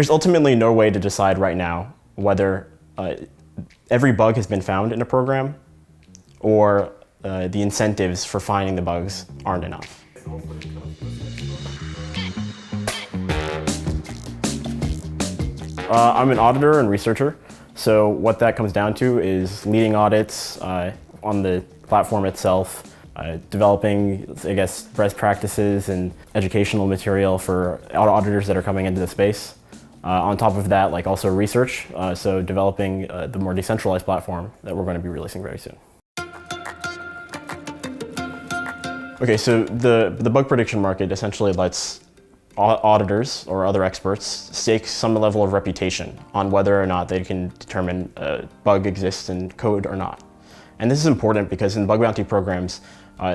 There's ultimately no way to decide right now whether every bug has been found in a program or the incentives for finding the bugs aren't enough. I'm an auditor and researcher, so what that comes down to is leading audits on the platform itself, developing, I guess, best practices and educational material for auditors that are coming into the space. On top of that, like also research, so developing the more decentralized platform that we're going to be releasing very soon. Okay, so the bug prediction market essentially lets auditors or other experts stake some level of reputation on whether or not they can determine a bug exists in code or not. And this is important because in bug bounty programs,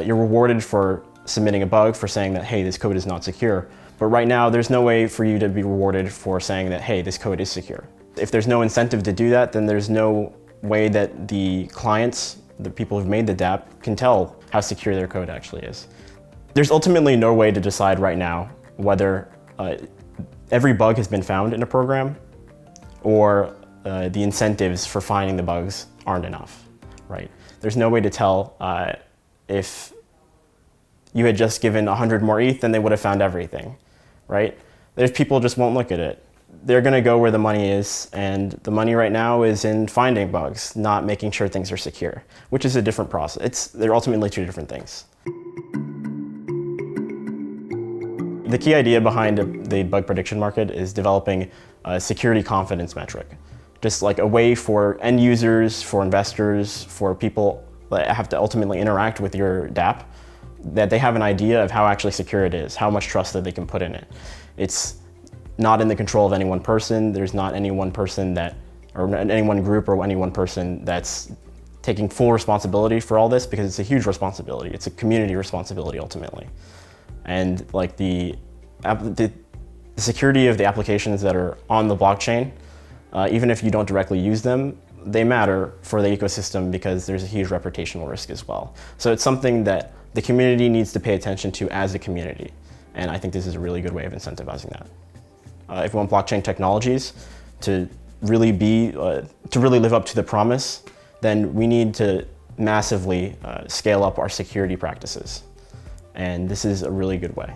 you're rewarded for submitting a bug for saying that, hey, this code is not secure. But right now, there's no way for you to be rewarded for saying that, hey, this code is secure. If there's no incentive to do that, then there's no way that the clients, the people who've made the dApp, can tell how secure their code actually is. There's ultimately no way to decide right now whether every bug has been found in a program or the incentives for finding the bugs aren't enough, right? There's no way to tell if you had just given 100 more ETH, then they would have found everything, right? There's people just won't look at it. They're gonna go where the money is, and the money right now is in finding bugs, not making sure things are secure, which is a different process. They're ultimately two different things. The key idea behind the bug prediction market is developing a security confidence metric. Just like a way for end users, for investors, for people that have to ultimately interact with your dApp, that they have an idea of how actually secure it is, how much trust that they can put in it. It's not in the control of any one person. There's not any one person that, or any one group or any one person that's taking full responsibility for all this, because it's a huge responsibility. It's a community responsibility ultimately. And like the security of the applications that are on the blockchain, even if you don't directly use them, they matter for the ecosystem because there's a huge reputational risk as well. So it's something that the community needs to pay attention to as a community. And I think this is a really good way of incentivizing that. If we want blockchain technologies to really live up to the promise, then we need to massively scale up our security practices. And this is a really good way.